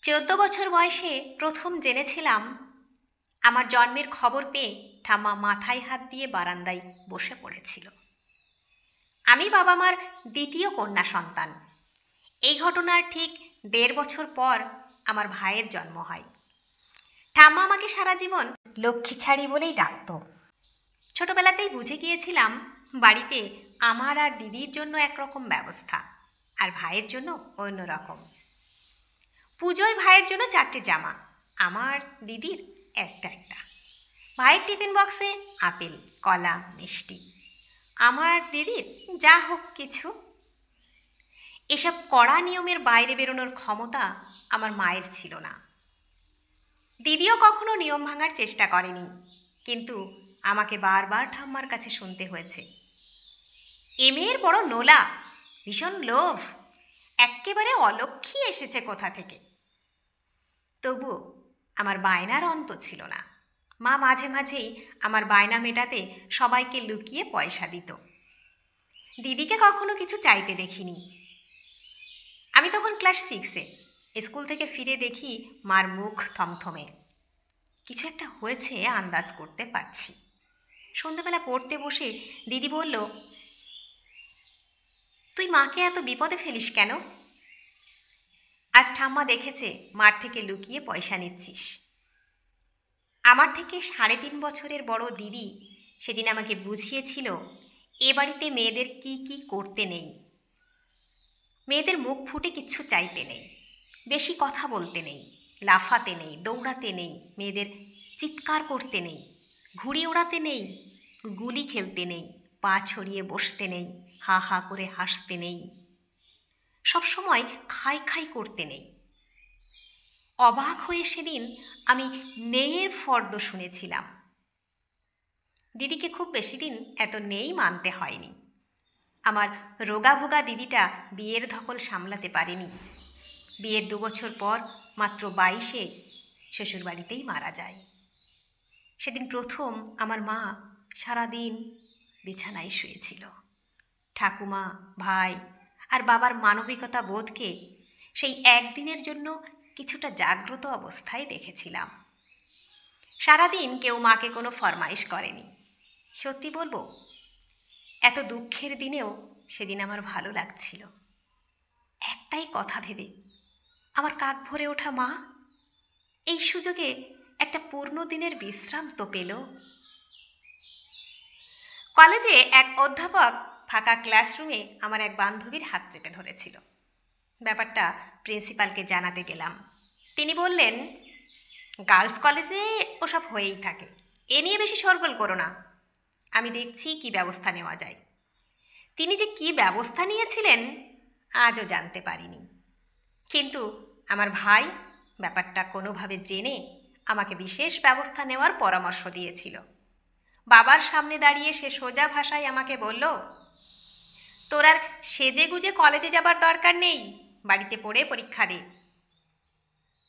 14 বছর বয়সে প্রথম জেনেছিলাম আমার জন্মের খবর পেয়ে ঠাম্মা মাথায় হাত দিয়ে বারান্দায় বসে পড়েছিল। আমি বাবা মার দ্বিতীয় কন্যা সন্তান। এই ঘটনার ঠিক 1.5 বছর পর আমার ভাইয়ের জন্ম হয়। ঠাম্মা আমাকে সারা জীবন লক্ষ্মী ছাড়ি বলেই ডাকত। ছোটবেলাতেই বুঝে গিয়েছিলাম বাড়িতে আমার আর দিদির জন্য একরকম ব্যবস্থা, আর ভাইয়ের জন্য অন্য রকম। পুজোয় ভাইয়ের জন্য 4টে জামা, আমার দিদির একটা একটা। ভাইয়ের টিফিন বক্সে আপেল, কলা, মিষ্টি। আমার দিদির যা হোক কিছু। এসব কড়া নিয়মের বাইরে বেরোনোর ক্ষমতা আমার মায়ের ছিল না। দিদিও কখনো নিয়ম ভাঙার চেষ্টা করেনি, কিন্তু আমাকে বারবার ঠাম্মার কাছে শুনতে হয়েছে, এ মেয়ের বড় নোলা, ভীষণ লোভ, এক্কেবারে অলক্ষ্মী এসেছে কোথা থেকে। তবুও আমার বায়নার অন্ত ছিল না। মা মাঝে মাঝেই আমার বায়না মেটাতে সবাইকে লুকিয়ে পয়সা দিত। দিদিকে কখনো কিছু চাইতে দেখিনি। আমি তখন ক্লাস 6-এ। স্কুল থেকে ফিরে দেখি মার মুখ থমথমে। কিছু একটা হয়েছে আন্দাজ করতে পারছি। সন্ধ্যাবেলা পড়তে বসে দিদি বলল, তুই মাকে এত বিপদে ফেলিস কেন? আজ ঠাম্মা দেখেছে মার থেকে লুকিয়ে পয়সা নিচ্ছিস। আমার থেকে 3.5 বছরের বড় দিদি সেদিন আমাকে বুঝিয়েছিল এ বাড়িতে মেয়েদের কি কি করতে নেই। মেয়েদের মুখ ফুটে কিচ্ছু চাইতে নেই, বেশি কথা বলতে নেই, লাফাতে নেই, দৌড়াতে নেই, মেয়েদের চিৎকার করতে নেই, ঘুড়ি ওড়াতে নেই, গুলি খেলতে নেই, পা ছড়িয়ে বসতে নেই, হা হা করে হাসতে নেই, সবসময় খাই খাই করতে নেই। অবাক হয়ে সেদিন আমি নেয়ের ফর্দ শুনেছিলাম। দিদিকে খুব বেশি দিন এত নেই মানতে হয়নি। আমার রোগাভোগা দিদিটা বিয়ের ধকল সামলাতে পারেনি। বিয়ের 2 বছর পর মাত্র 22-এ শ্বশুরবাড়িতেই মারা যায়। সেদিন প্রথম আমার মা সারাদিন বিছানায় শুয়েছিল। ঠাকুমা, ভাই আর বাবার মানবিকতা বোধকে সেই একদিনের জন্য কিছুটা জাগ্রত অবস্থায় দেখেছিলাম। সারাদিন কেউ মাকে কোনো ফরমাইশ করেনি। সত্যি বলবো, এত দুঃখের দিনেও সেদিন আমার ভালো লাগছিল। একটাই কথা ভেবে, আমার কাক ভরে ওঠা মা এই সুযোগে একটা পূর্ণ দিনের বিশ্রাম তো পেল। কলেজে এক অধ্যাপক ফাঁকা ক্লাসরুমে আমার এক বান্ধবীর হাত চেপে ধরেছিল। ব্যাপারটা প্রিন্সিপালকে জানাতে গেলাম। তিনি বললেন, গার্লস কলেজে ওসব হয়েই থাকে, এ নিয়ে বেশি শোরগোল করো না, আমি দেখছি কি ব্যবস্থা নেওয়া যায়। তিনি যে কি ব্যবস্থা নিয়েছিলেন আজও জানতে পারিনি। কিন্তু আমার ভাই ব্যাপারটা কোনোভাবে জেনে আমাকে বিশেষ ব্যবস্থা নেওয়ার পরামর্শ দিয়েছিল। বাবার সামনে দাঁড়িয়ে সে সোজা ভাষায় আমাকে বলল, তোর আর সেজে গুজে কলেজে যাবার দরকার নেই, বাড়িতে পড়ে পরীক্ষা দে।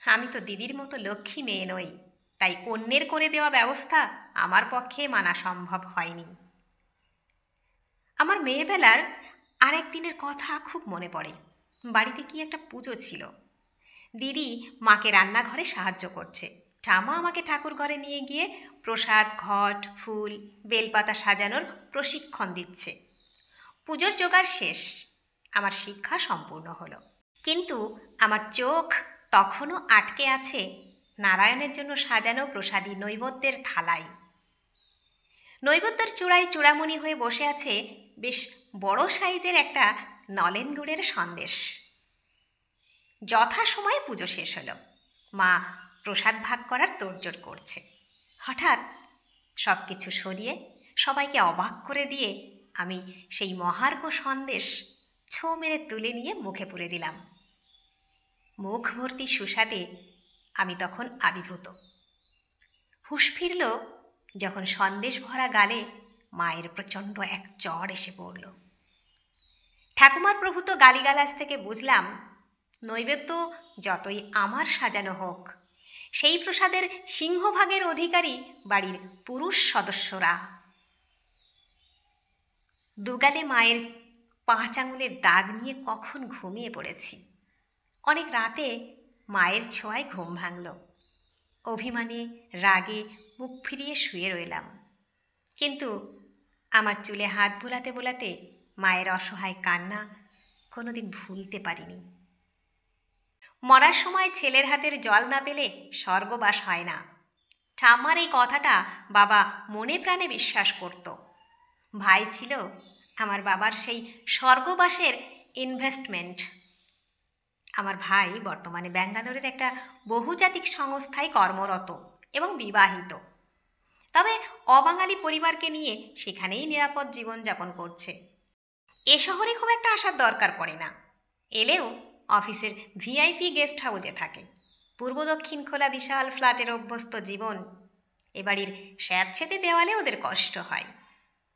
আমি তো দিদির মতো লক্ষ্মী মেয়ে নই, তাই অন্যের করে দেওয়া ব্যবস্থা আমার পক্ষে মানা সম্ভব হয়নি। আমার মেয়েবেলার আরেক দিনের কথা খুব মনে পড়ে। বাড়িতে কি একটা পুজো ছিল। দিদি মাকে রান্নাঘরে সাহায্য করছে, ঠামা আমাকে ঠাকুর ঘরে নিয়ে গিয়ে প্রসাদ, ঘট, ফুল, বেলপাতা সাজানোর প্রশিক্ষণ দিচ্ছে। পুজোর জোগাড় শেষ, আমার শিক্ষা সম্পূর্ণ হলো। কিন্তু আমার চোখ তখনও আটকে আছে নারায়ণের জন্য সাজানো প্রসাদী নৈবেদ্যের থালায়। নৈবেদ্যের চূড়ায় চূড়ামণি হয়ে বসে আছে বেশ বড় সাইজের একটা নলেন গুড়ের সন্দেশ। যথাসময়ে পুজো শেষ হলো। মা প্রসাদ ভাগ করার তোড়জোড় করছে। হঠাৎ সব কিছু সরিয়ে সবাইকে অবাক করে দিয়ে আমি সেই মহার্ঘ সন্দেশ ছো মেরে তুলে নিয়ে মুখে পুরে দিলাম। মুখ ভর্তি সুস্বাদে আমি তখন আবির্ভূত। হুঁশ ফিরল যখন সন্দেশ ভরা গালে মায়ের প্রচণ্ড এক চড় এসে পড়ল। ঠাকুমার প্রভূত গালিগালাজ থেকে বুঝলাম, নৈবেদ্য যতই আমার সাজানো হোক, সেই প্রসাদের সিংহভাগের অধিকারী বাড়ির পুরুষ সদস্যরা। দুগালে মায়ের 5 আঙুলের দাগ নিয়ে কখন ঘুমিয়ে পড়েছি। অনেক রাতে মায়ের ছোঁয়ায় ঘুম ভাঙল। অভিমানে রাগে মুখ ফিরিয়ে শুয়ে রইলাম। কিন্তু আমার চুলে হাত বোলাতে বোলাতে মায়ের অসহায় কান্না কোনোদিন ভুলতে পারিনি। মরার সময় ছেলের হাতের জল না পেলে স্বর্গবাস হয় না। ঠাম্মার এই কথাটা বাবা মনে প্রাণে বিশ্বাস করত। ভাই ছিল আমার বাবার সেই স্বর্গবাসের ইনভেস্টমেন্ট। আমার ভাই বর্তমানে ব্যাঙ্গালোরের একটা বহুজাতিক সংস্থায় কর্মরত এবং বিবাহিত। তবে অবাঙালি পরিবারকে নিয়ে সেখানেই নিরাপদ জীবনযাপন করছে। এ শহরে খুব একটা আসার দরকার পড়ে না। এলেও অফিসের ভিআইপি গেস্ট হাউসে থাকে। পূর্ব দক্ষিণ খোলা বিশাল ফ্ল্যাটের অভ্যস্ত জীবন। এ বাড়ির স্যাঁতসেঁতে দেওয়ালে ওদের কষ্ট হয়।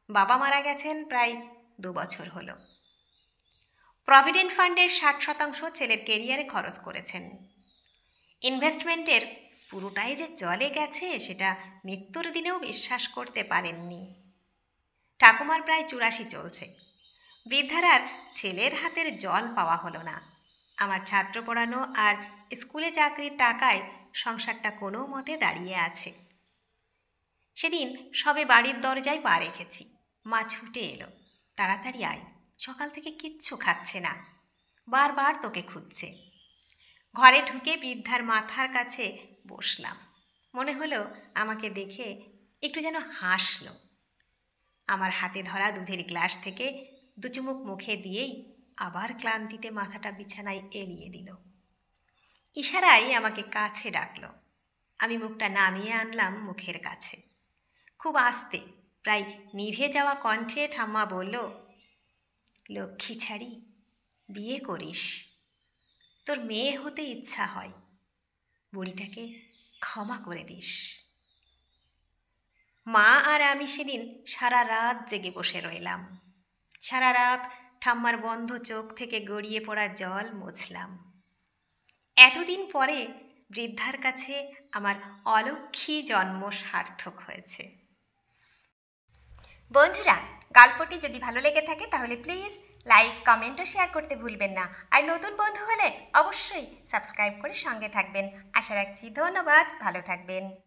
বাবা মারা গেছেন প্রায় 2 বছর হলো। প্রভিডেন্ট ফান্ডের 60% ছেলের কেরিয়ারে খরচ করেছেন। ইনভেস্টমেন্টের পুরোটাই যে জলে গেছে সেটা মৃত্যুর দিনেও বিশ্বাস করতে পারেননি। ঠাকুমার প্রায় 84 চলছে। বৃদ্ধার আর ছেলের হাতের জল পাওয়া হলো না। আমার ছাত্র পড়ানো আর স্কুলে চাকরির টাকায় সংসারটা কোনো মতে দাঁড়িয়ে আছে। সেদিন সবে বাড়ির দরজায় পা রেখেছি। মা ছুটে এলো, তাড়াতাড়ি আয়, সকাল থেকে কিচ্ছু খাচ্ছে না, বারবার তোকে খুঁজছে। ঘরে ঢুকে বৃদ্ধার মাথার কাছে বসলাম। মনে হলো আমাকে দেখে একটু যেন হাসল। আমার হাতে ধরা দুধের গ্লাস থেকে 2 চুমুক মুখে দিয়েই আবার ক্লান্তিতে মাথাটা বিছানায় এলিয়ে দিল। ইশারায় আমাকে কাছে ডাকল। আমি মুখটা নামিয়ে আনলাম মুখের কাছে। খুব আস্তে, প্রায় নিভে যাওয়া কণ্ঠে ঠাম্মা বলল, লক্ষ্মী ছাড়ি, বিয়ে করিস। তোর মেয়ে হতে ইচ্ছা হয়, বুড়িটাকে ক্ষমা করে দিস। মা আর আমি সেদিন সারা রাত জেগে বসে রইলাম। সারা রাত ঠাম্মার বন্ধ চোখ থেকে গড়িয়ে পড়া জল মুছলাম। এতদিন পরে বৃদ্ধার কাছে আমার অলক্ষ্মী জন্ম সার্থক হয়েছে। বন্ধুরা, গল্পটি যদি ভালো লেগে থাকে তাহলে প্লিজ লাইক, কমেন্ট ও শেয়ার করতে ভুলবেন না। আর নতুন বন্ধু হলে অবশ্যই সাবস্ক্রাইব করে সঙ্গে থাকবেন। আশা রাখছি। ধন্যবাদ, ভালো থাকবেন।